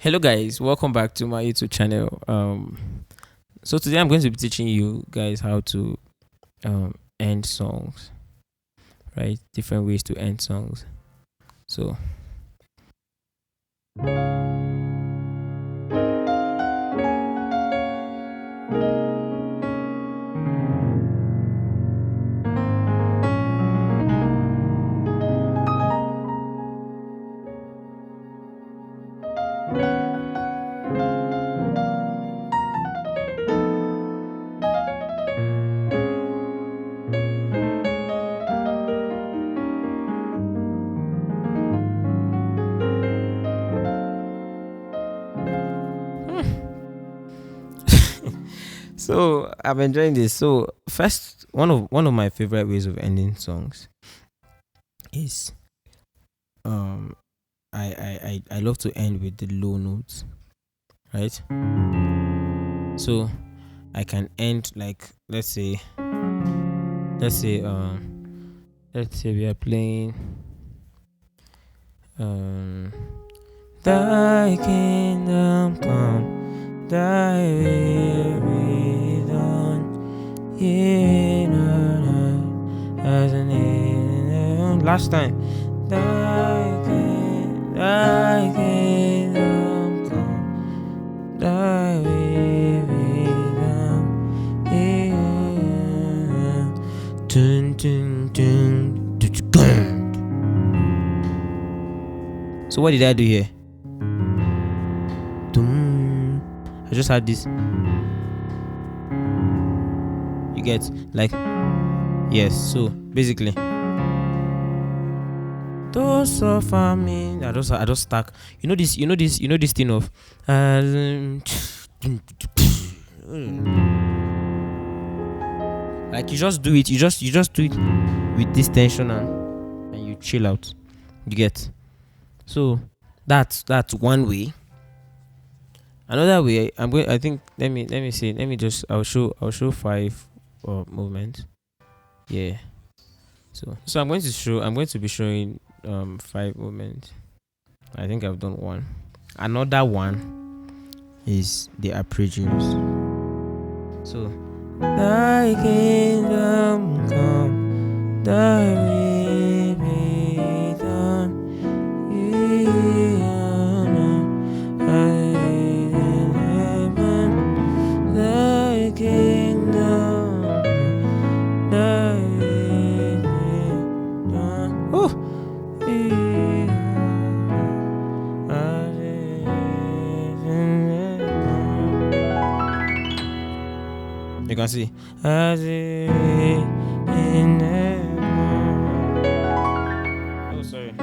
Hello guys, welcome back to my YouTube channel. So today I'm going to be teaching you guys how to end songs, right? Different ways to end songs. So so I'm enjoying this. So first, one of my favorite ways of ending songs is um I love to end with the low notes, right? So I can end like let's say we are playing Thy kingdom come, thy will be done here on earth as it is in heaven. Last time. Thy kingdom come, thy will be done here. Dun, dun, dun, dun, dun. So what did I do here? I just had this. You get like yes. So basically, those suffer me. I just stuck. You know this thing of like you just do it. You just do it with this tension and you chill out. You get. So that's one way. Another way, I think. Let me see. I'll show five movements. Yeah. So I'm going to be showing five movements. I think I've done one. Another one is the arpeggios. So thy kingdom come, thy will be done. Thy kingdom, thy will be done. You can see as it in oh sorry.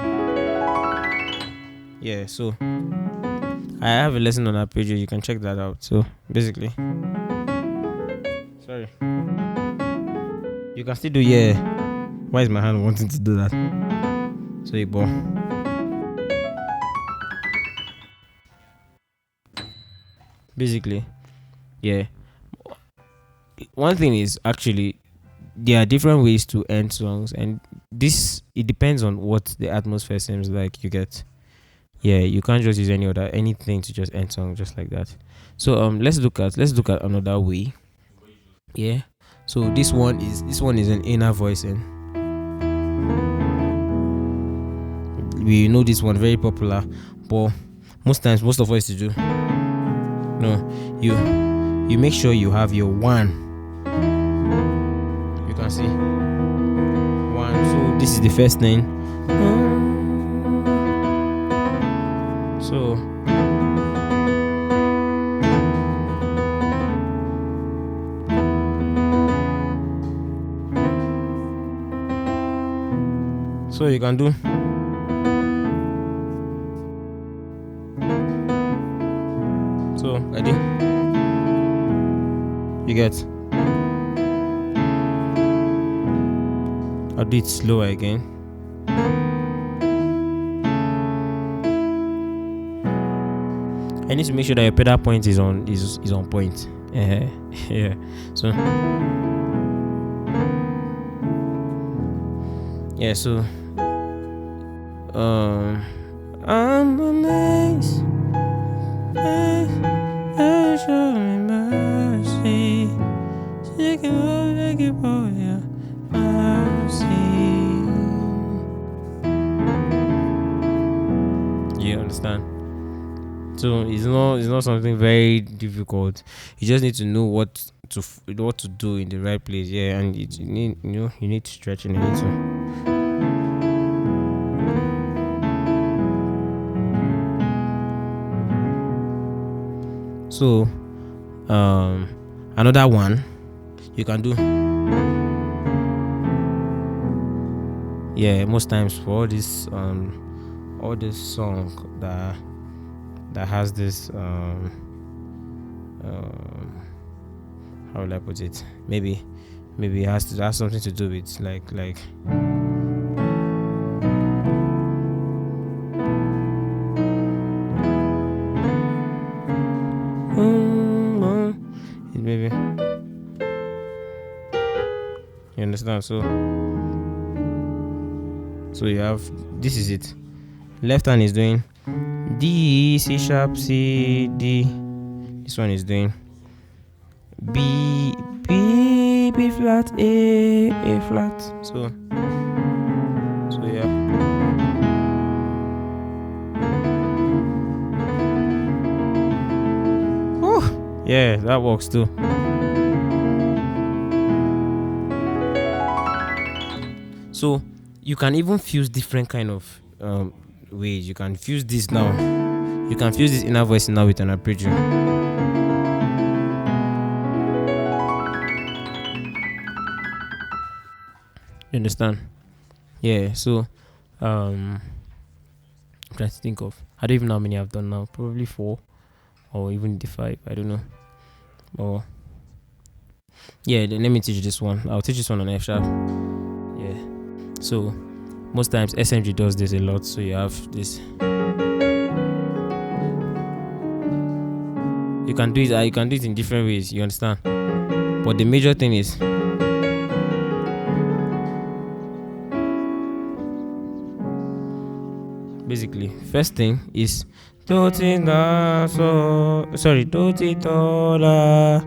Yeah, so I have a lesson on arpeggio. You can check that out. So basically, sorry, you can still do yeah. Why is my hand wanting to do that? So you ball. Basically, yeah. One thing is actually there are different ways to end songs, and it depends on what the atmosphere seems like. You get. Yeah, you can't just use anything to just end song just like that. So let's look at another way. Yeah. So this one is an inner voicing. We know this one very popular, but most of us to do. No, you make sure you have your one. You can see one. So this is the first thing. So you can do so ready. You get. I'll do it slower again. I need to make sure that your pedal point is on point. Yeah. So yeah. So I'm amazed So it's not something very difficult. You just need to know what to do in the right place. Yeah, and you need to stretch in a little. So another one you can do. Yeah, most times for all this song that has this how will I put it? Maybe it has something to do with like maybe you understand. So you have, this is it. Left hand is doing D, C sharp, C, D. This one is doing B, B flat, A flat. So yeah. Oh, yeah, that works too. So you can even fuse different kind of ways. You can fuse this now. You can fuse this inner voice now with an arpeggio. You understand? Yeah. So I'm trying to think of. I don't even know how many I've done now. Probably 4 or even the 5. I don't know. Or yeah. Then let me teach this one. I'll teach this one on F sharp. Yeah. So most times SMG does this a lot. So you have this. You can do it in different ways. You understand? But the major thing is basically first thing is do ti da so. Sorry, do ti do la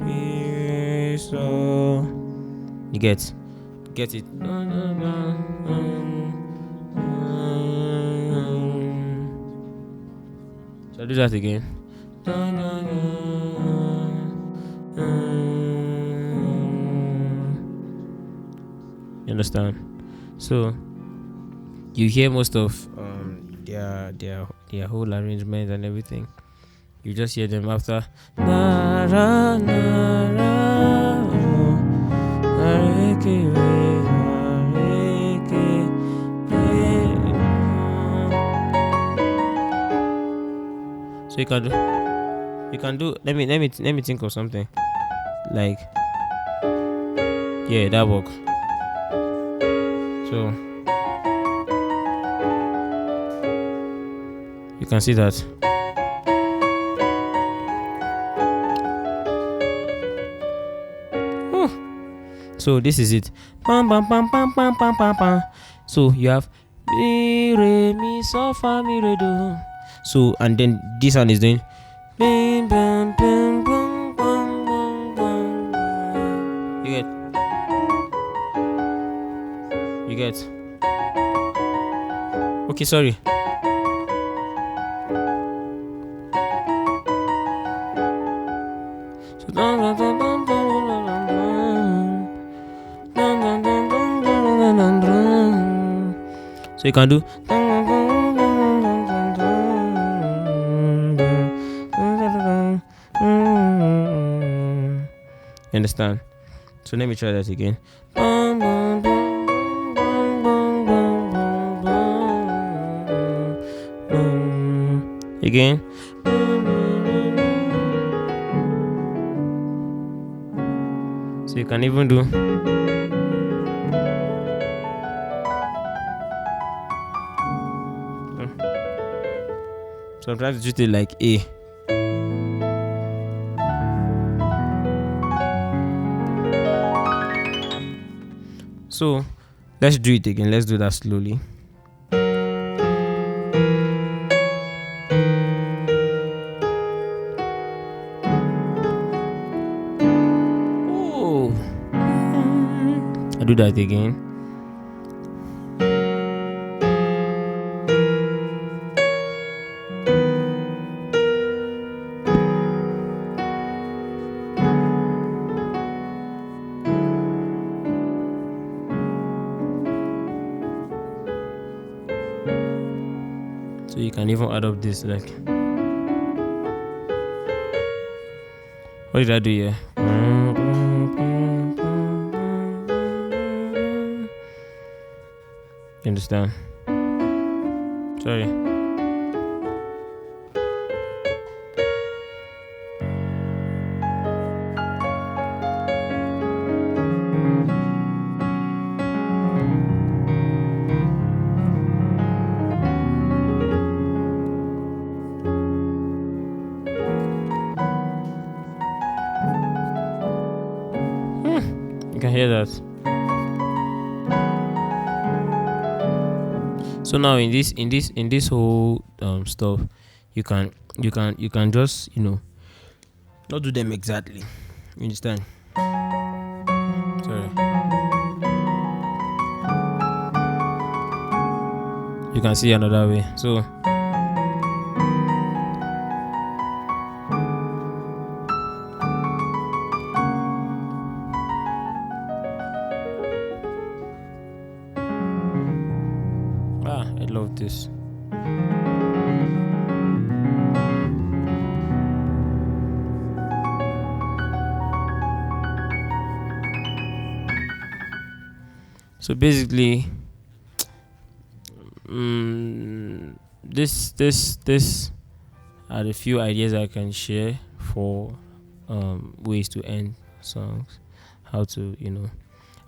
mi so. You get it. Shall I do that again? You understand? So you hear most of their whole arrangement and everything. You just hear them after. So you can do. Let me think of something. Like, yeah, that work. So you can see that. So this is it. Pam pam pam pam pam pam pam pam. So you have mi re mi so fa mi re do. So and then this one is doing bim bam bam bam bam bam. You get. Okay, sorry. So you can do. You understand? So let me try that again. Again. So you can even do. So I'm trying to treat it like A. So let's do it again. Let's do that slowly. Oh, I do that again. So you can even add up this like, what did I do here? You understand? Sorry. You can hear that. So now in this whole stuff, you can just not do them exactly. You understand? Sorry. You can see another way. So I love this. So basically, this are the few ideas I can share for ways to end songs, how to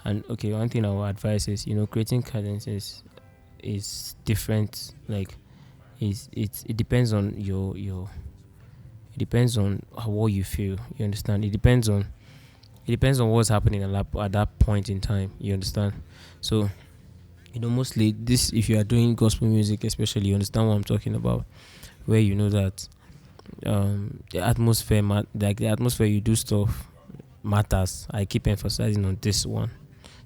and okay, one thing I will advise is creating cadences is different. Like it depends on your it depends on what you feel. You understand? It depends on what's happening at that point in time. You understand? So mostly this, if you are doing gospel music especially, you understand what I'm talking about, where you know that the atmosphere like the atmosphere you do stuff matters. I keep emphasizing on this one.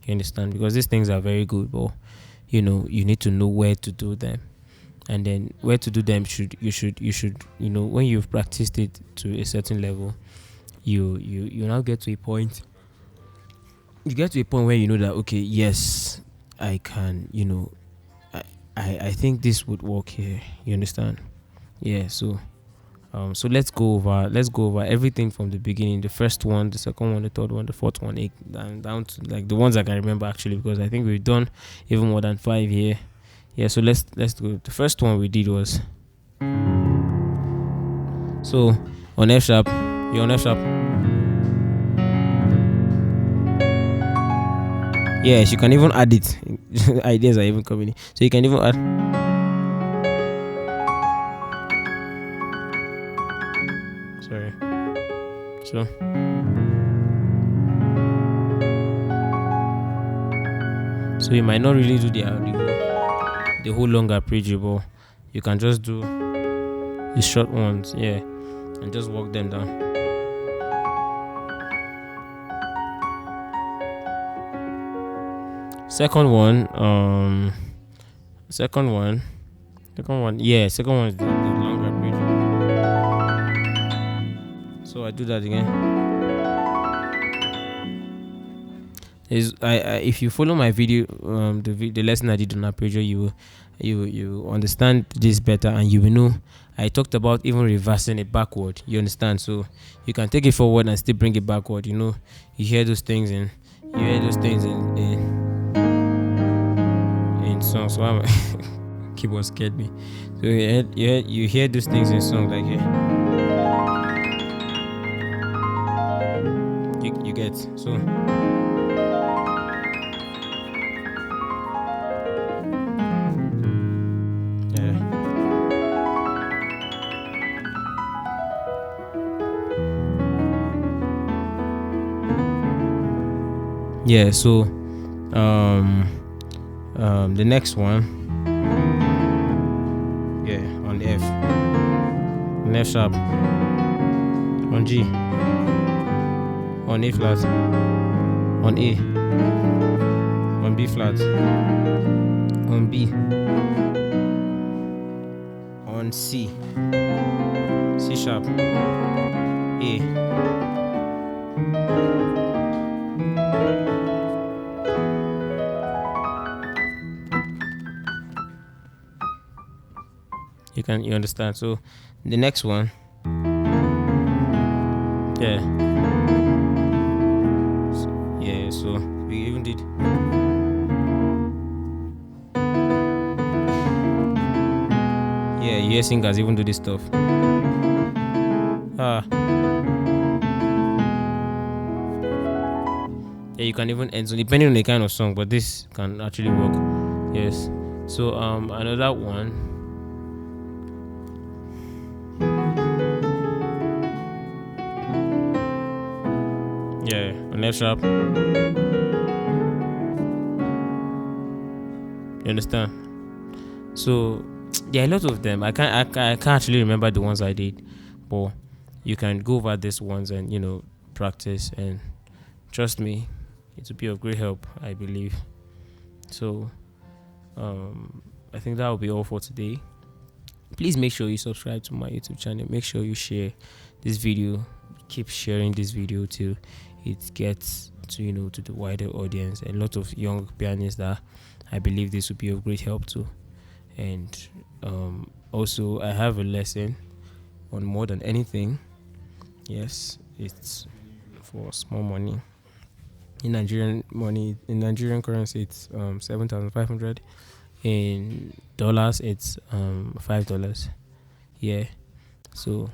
You understand? Because these things are very good, but you need to know where to do them, and then where to do them you should when you've practiced it to a certain level, you now get to a point. You get to a point where you know that, okay, yes, I can, I think this would work here. You understand? Yeah. So so let's go over everything from the beginning. The first one, the second one, the third one, the fourth one, down to like the ones I can remember actually, because I think we've done even more than 5 here. Yeah. So let's go. The first one we did was, so on F sharp. You're on F sharp. Yes, you can even add it. Ideas are even coming in. So you can even add. Sorry. So you might not really do the whole long arpeggio, but you can just do the short ones, yeah, and just walk them down. Second one, yeah, second one is the long arpeggio. So I do that again. If you follow my video, the lesson I did on arpeggio, you understand this better, and you will know I talked about even reversing it backward. You understand? So you can take it forward and still bring it backward. You hear those things in songs. So keyboard scared me. So you hear those things in songs like here. You get so. Yeah, so the next one, yeah, on the F, on F sharp, on G, on A flat, on A, on B flat, on B, on C, C sharp, A. you understand. So the next one, yeah, so we even did, yeah, US singers even do this stuff. Ah, yeah, you can even end so depending on the kind of song, but this can actually work. Yes. So another one. Yeah, on F sharp. You understand? So yeah, a lot of them. I can't actually remember the ones I did, but you can go over these ones and practice, and trust me, it will be of great help, I believe. So I think that will be all for today. Please make sure you subscribe to my YouTube channel. Make sure you share this video. Keep sharing this video till it gets to to the wider audience. A lot of young pianists that I believe this will be of great help to. And also, I have a lesson on more than anything. Yes, it's for small money. In Nigerian currency, it's 7,500. In dollars, it's $5. Yeah, so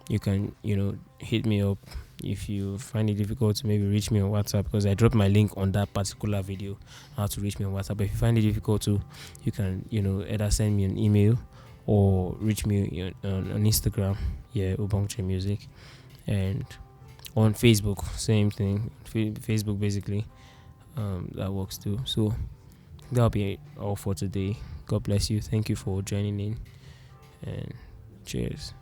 you can hit me up if you find it difficult to maybe reach me on WhatsApp, because I dropped my link on that particular video how to reach me on WhatsApp. But if you find it difficult to, you can either send me an email or reach me on Instagram, yeah, Ubongche Music, and on Facebook, same thing. Facebook basically, that works too. So that'll be all for today. God bless you. Thank you for joining in, and cheers.